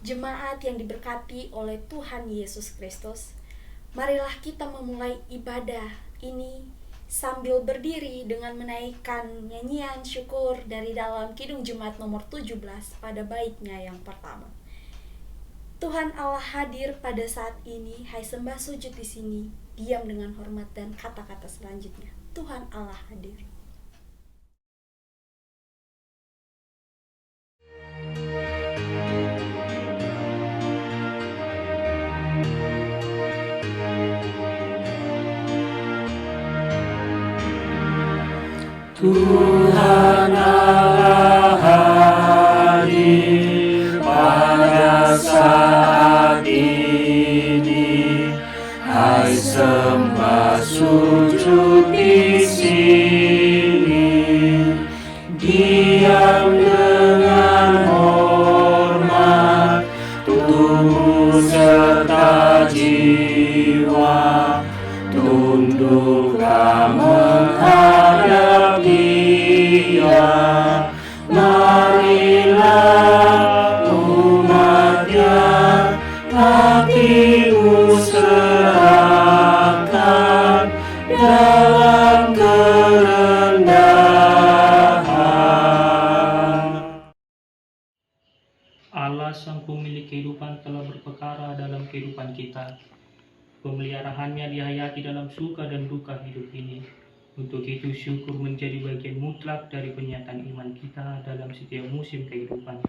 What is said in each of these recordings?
Jemaat yang diberkati oleh Tuhan Yesus Kristus, marilah kita memulai ibadah ini sambil berdiri dengan menaikkan nyanyian syukur dari dalam Kidung Jemaat nomor 17 pada baitnya yang pertama. Tuhan Allah hadir pada saat ini, hai sembah sujud di sini, diam dengan hormat dan kata-kata selanjutnya. Tuhan Allah hadir. Tuhan Allah hadir pada saat ini, hai sembah sujud di sini, diam dengan hormat, tubuh serta jiwa, tunduklah menghadap Dia. Marilah umatnya, hatimu serahkan dalam kerendahan. Allah sang pemilik kehidupan telah berperkara dalam kehidupan kita. Pemeliharaannya dihayati dalam suka dan duka hidup ini. Untuk itu syukur menjadi bagian mutlak dari penyataan iman kita dalam setiap musim kehidupan.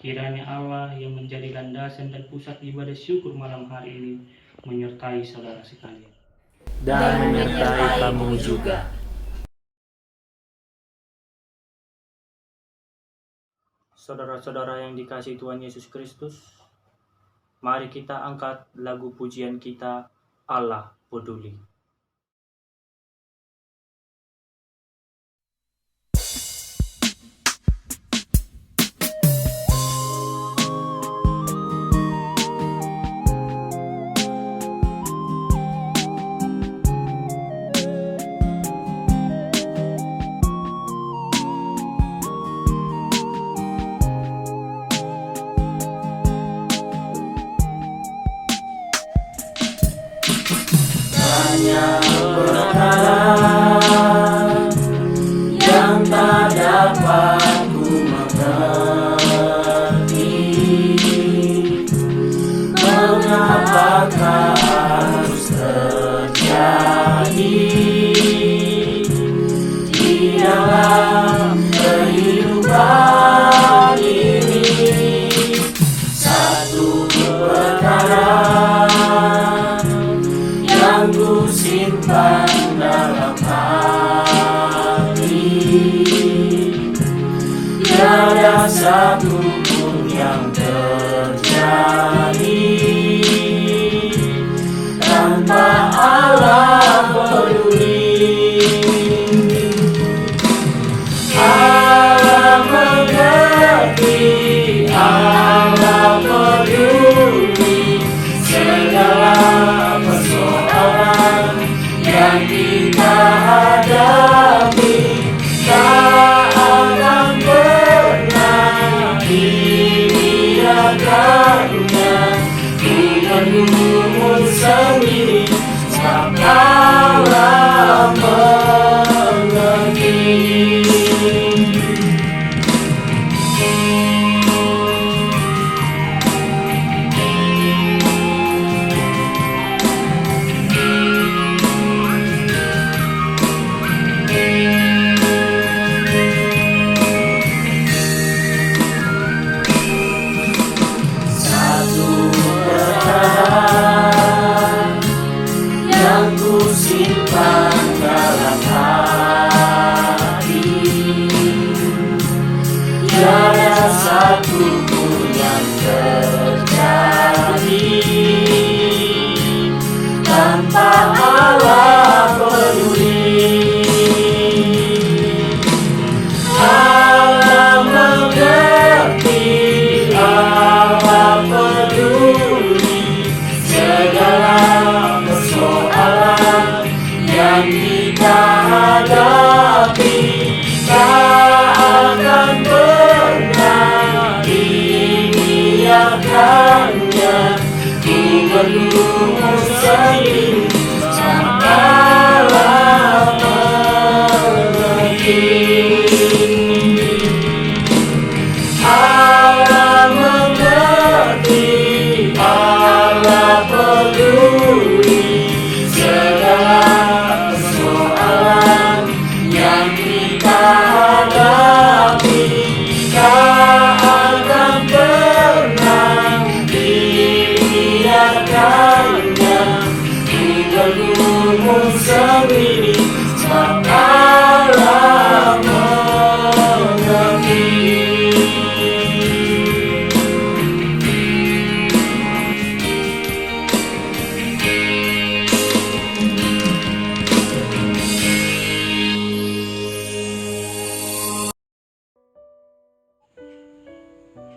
Kiranya Allah yang menjadi landasan dan pusat ibadah syukur malam hari ini menyertai saudara sekalian. Dan menyertai kamu juga. Saudara-saudara yang dikasihi Tuhan Yesus Kristus, mari kita angkat lagu pujian kita, Allah Peduli. Banyak perkara yang tak dapat ku mengerti, mengapakah harus terjadi di dalam kehidupan ini. Satu perkara yang ku simpan dalam hati, tiada satu pun yang terjadi tanpa Allah peduli. Allah mengerti, Allah peduli segala persoalan yang kita hadapi. Tak akan pernah dibiarkannya ku bergumul sendiri, sebab Allah mengerti. Satu perkara yang ku simpan dalam hati, tiada satu pun yang terjadi tanpa Allah peduli. Allah mengerti, Allah peduli segala persoalan yang kita hadapi. Tak akan pernah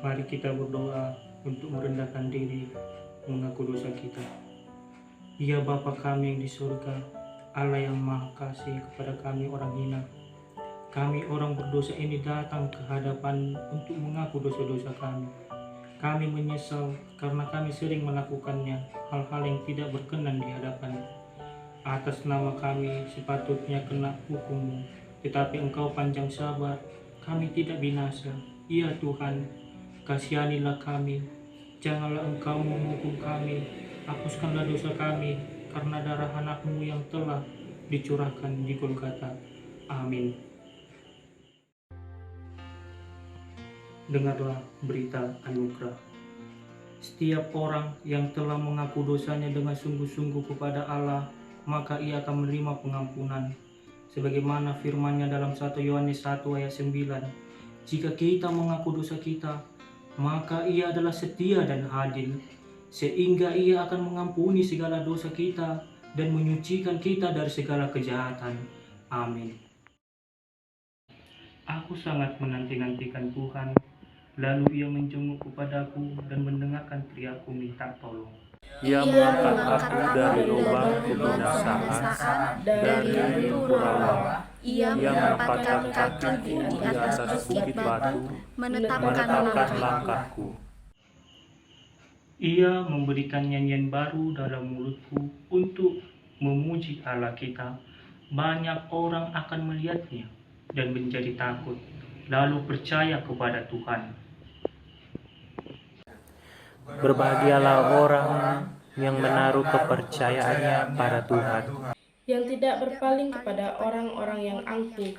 Mari kita berdoa untuk merendahkan diri, mengaku dosa kita. Ya Bapa kami yang di surga, Allah yang maha kasih kepada kami orang hina. Kami orang berdosa ini datang ke hadapan untuk mengaku dosa-dosa kami. Kami menyesal karena kami sering melakukannya, hal-hal yang tidak berkenan di hadapan. Atas nama kami sepatutnya kena hukum-Mu, tetapi Engkau panjang sabar, kami tidak binasa. Ya Tuhan, kasihanilah kami, janganlah Engkau menghukum kami, hapuskanlah dosa kami, karena darah anak-Mu yang telah dicurahkan di Golgota. Amin. Dengarlah berita anugerah. Setiap orang yang telah mengaku dosanya dengan sungguh-sungguh kepada Allah, maka ia akan menerima pengampunan. Sebagaimana firman-Nya dalam 1 Yohanes 1 ayat 9, jika kita mengaku dosa kita, maka ia adalah setia dan adil, sehingga ia akan mengampuni segala dosa kita dan menyucikan kita dari segala kejahatan. Amin. Aku sangat menanti-nantikan Tuhan, lalu ia menjenguk kepadaku dan mendengarkan teriakku minta tolong. Ia mengangkat aku dari lubang kebinasaan, dari lubuk rawa. Ia menempatkan kakiku di atas bukit batu, menetapkan langkahku. Ia memberikan nyanyian baru dalam mulutku untuk memuji Allah kita. Banyak orang akan melihatnya dan menjadi takut, lalu percaya kepada Tuhan. Berbahagialah orang yang menaruh kepercayaannya pada Tuhan, yang tidak berpaling kepada orang-orang yang angkuh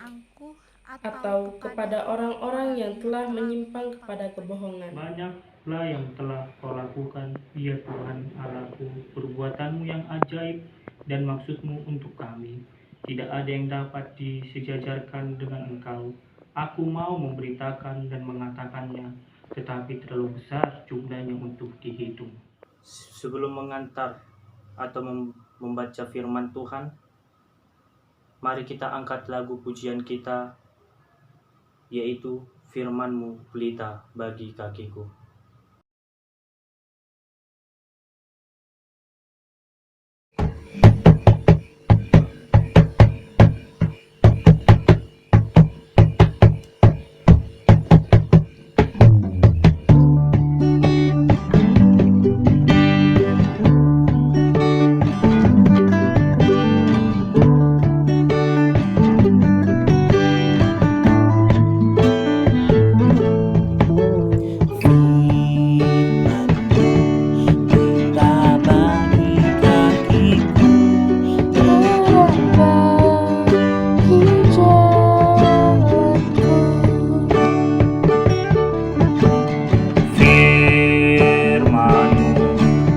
atau kepada orang-orang yang telah menyimpang kepada kebohongan. Banyaklah yang telah Kau lakukan, ya Tuhan Allahku, perbuatan-Mu yang ajaib dan maksud-Mu untuk kami. Tidak ada yang dapat disejajarkan dengan Engkau. Aku mau memberitakan dan mengatakannya, tetapi terlalu besar jumlahnya untuk dihitung. Sebelum mengantar atau membaca firman Tuhan, mari kita angkat lagu pujian kita, yaitu Firman-Mu pelita bagi kakiku.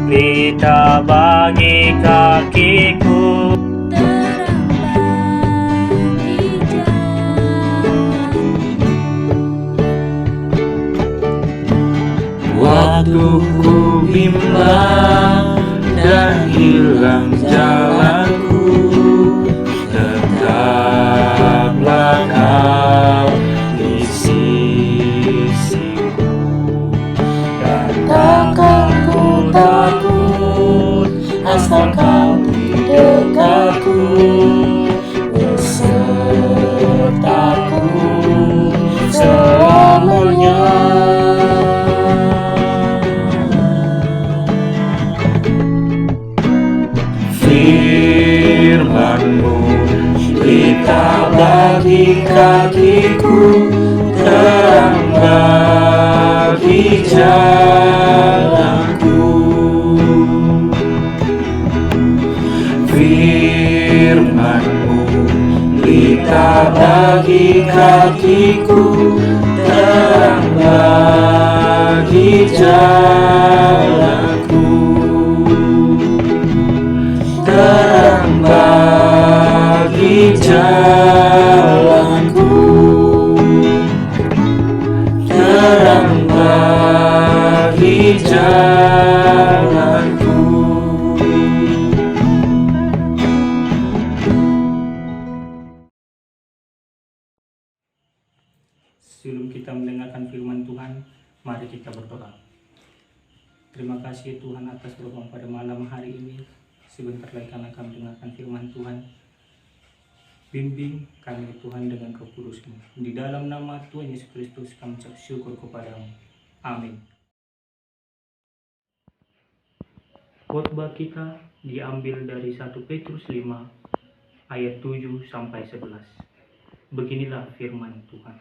Pelita bagi kakiku, terang bagi jalanku. waktu ku bimbang dan hilang jalanku, tetaplah Kau di sisiku, dan takkan ku takut asal Kau di dekatku, besertaku selamanya. Firman-Mu pelita bagi kakiku, terang bagi jalanku. Firman-Mu pelita bagi kakiku, terang bagi jalanku. Terang bagi jalanku, terang bagi jalanku. Sebelum kita mendengarkan firman Tuhan, Mari kita berdoa. Terima kasih Tuhan atas doa pada malam hari ini. Sebentar lagi kami akan mendengarkan firman Tuhan. Bimbing kami Tuhan dengan Roh Kudus-Mu. Di dalam nama Tuhan Yesus Kristus kami ucap syukur kepadamu. Amin. Khotbah kita diambil dari 1 Petrus 5 ayat 7 sampai 11. Beginilah firman Tuhan.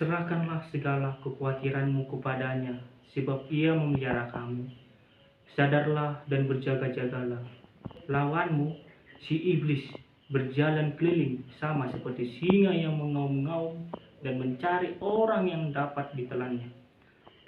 Serahkanlah segala kekhawatiranmu kepadanya, sebab ia memelihara kamu. Sadarlah dan berjaga-jagalah. Lawanmu, si iblis, berjalan keliling sama seperti singa yang mengaum-ngaum dan mencari orang yang dapat ditelannya.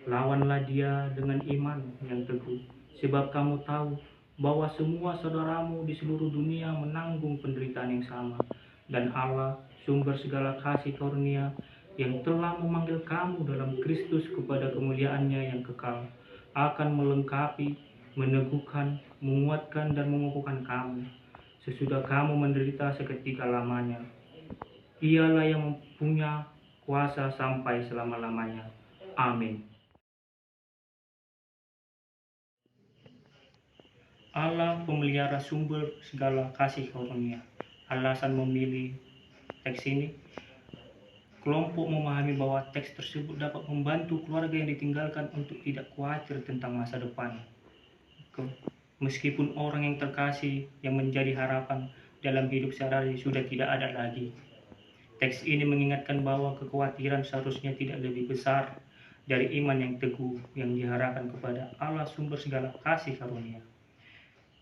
Lawanlah dia dengan iman yang teguh, sebab kamu tahu bahwa semua saudaramu di seluruh dunia menanggung penderitaan yang sama. Dan Allah, sumber segala kasih karunia, yang telah memanggil kamu dalam Kristus kepada kemuliaannya yang kekal, akan melengkapi, meneguhkan, menguatkan, dan mengokohkan kamu sesudah kamu menderita seketika lamanya. Ialah yang mempunyai kuasa sampai selama-lamanya. Amin. Allah pemelihara sumber segala kasih karunia. Alasan memilih teks ini, kelompok memahami bahwa teks tersebut dapat membantu keluarga yang ditinggalkan untuk tidak khawatir tentang masa depan. Meskipun orang yang terkasih yang menjadi harapan dalam hidup sehari-hari sudah tidak ada lagi. Teks ini mengingatkan bahwa kekhawatiran seharusnya tidak lebih besar dari iman yang teguh yang diharapkan kepada Allah sumber segala kasih karunia.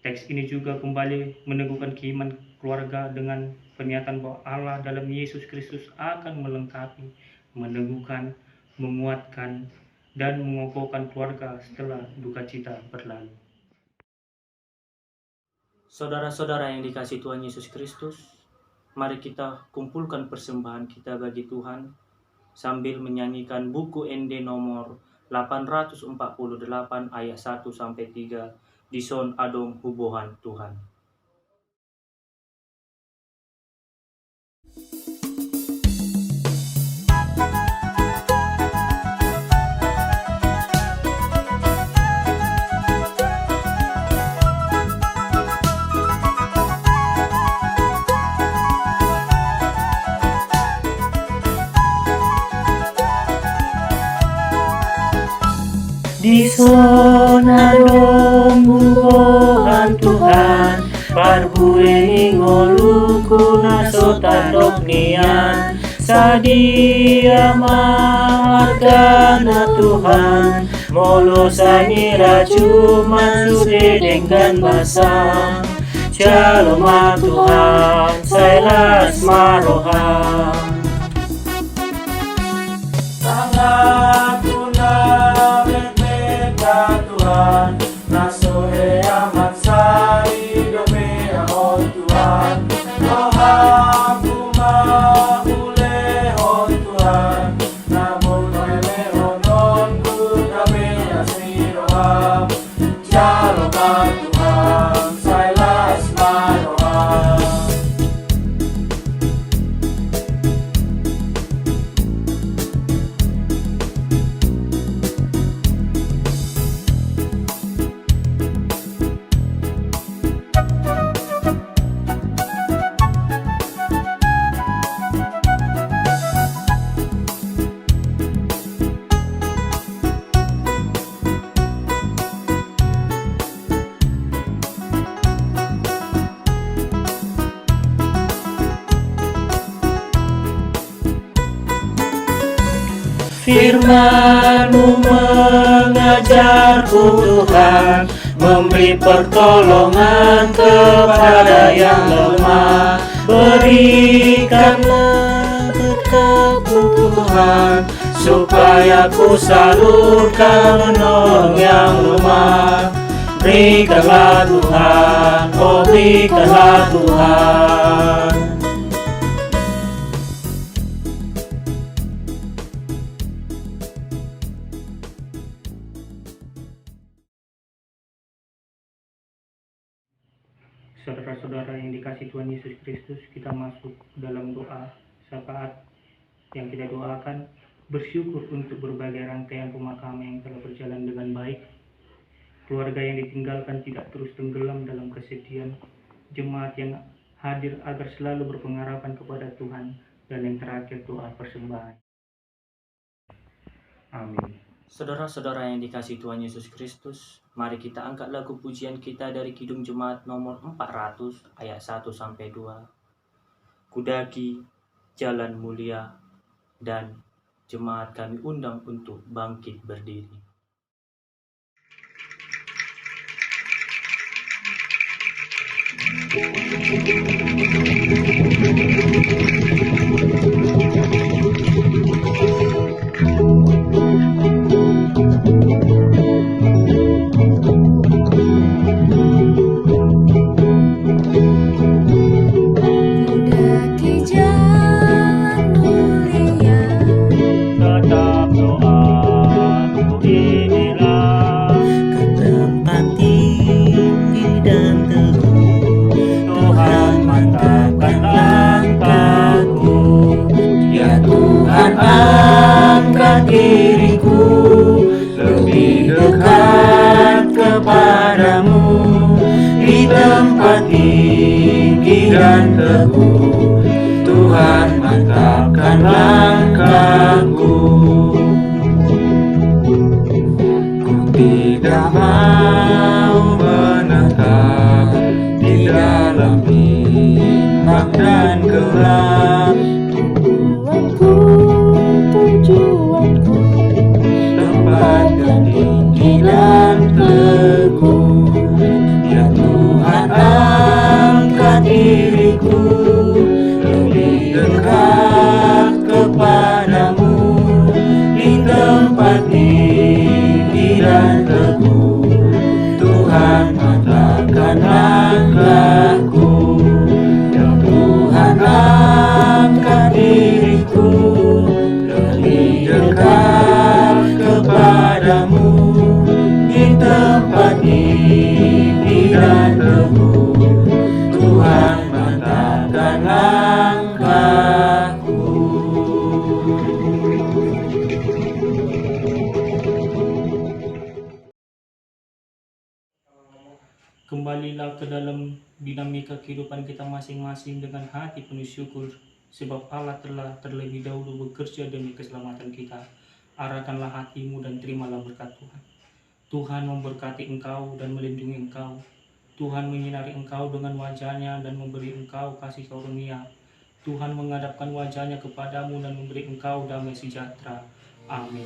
Teks ini juga kembali meneguhkan keimanan keluarga dengan pernyataan bahwa Allah dalam Yesus Kristus akan melengkapi, meneguhkan, menguatkan, dan mengokohkan keluarga setelah duka cita berlalu. Saudara-saudara yang dikasihi Tuhan Yesus Kristus, mari kita kumpulkan persembahan kita bagi Tuhan sambil menyanyikan buku ND nomor 848 ayat 1 sampai 3 di Son Adom Hubohan Tuhan. Di zona dombuhan Tuhan, parbueni ngoluku nasotan doknian, sadia margana Tuhan, molosani racuman sude dengan basang, Shalom Tuhan, sailas marohan. Tuhan, nasohe amat sari dome on Tuhan, rohaku mahule on Tuhan, namun noele onon kudame asri roham, Shalom Tuhan, sailas maroham. Firman-Mu mengajarku Tuhan, memberi pertolongan kepada yang lemah. Berikanlah berkat-Mu Tuhan, supaya ku salurkan menolong yang lemah. Berikanlah Tuhan, oh berikanlah Tuhan. Saudara-saudara yang dikasihi Tuhan Yesus Kristus, kita masuk dalam doa syafaat Yang kita doakan, bersyukur untuk berbagai rangkaian pemakaman yang telah berjalan dengan baik, keluarga yang ditinggalkan tidak terus tenggelam dalam kesedihan, jemaat yang hadir agar selalu berpengharapan kepada Tuhan, dan yang terakhir doa persembahan. Amin. Saudara-saudara yang dikasihi Tuhan Yesus Kristus, mari kita angkat lagu pujian kita dari Kidung Jemaat nomor 400 ayat 1 sampai 2. Kudaki jalan mulia, dan jemaat kami undang untuk bangkit berdiri. Kudaki jalan mulia, Tetap doaku inilah, ke tempat tinggi dan teguh. Tuhan mantapkan langkahku, ya Tuhan angkat diriku lebih dekat kepadamu, di tempat tinggi dan teguh. Tuhan mantapkan langkahku. Ku tidak mau menetap di dalam bimbang dan gelap. Tujuanku, tujuanku, Tempat yang tinggi dan teguh, ya Tuhan angkat diriku lebih dekat kepadamu, di tempat tinggi dan teguh. Tuhan mantapkan langkahku, ya Tuhan angkat diriku lebih dekat kepadamu, di tempat tinggi dan teguh. Tuhan mantapkan langkahku. Kembalilah ke dalam dinamika kehidupan kita masing-masing dengan hati penuh syukur, sebab Allah telah terlebih dahulu bekerja demi keselamatan kita. Arahkanlah hatimu dan terimalah berkat Tuhan. Tuhan memberkati engkau dan melindungi engkau. Tuhan menyinari engkau dengan wajah-Nya dan memberi engkau kasih karunia. Tuhan menghadapkan wajah-Nya kepadamu dan memberi engkau damai sejahtera. Amin.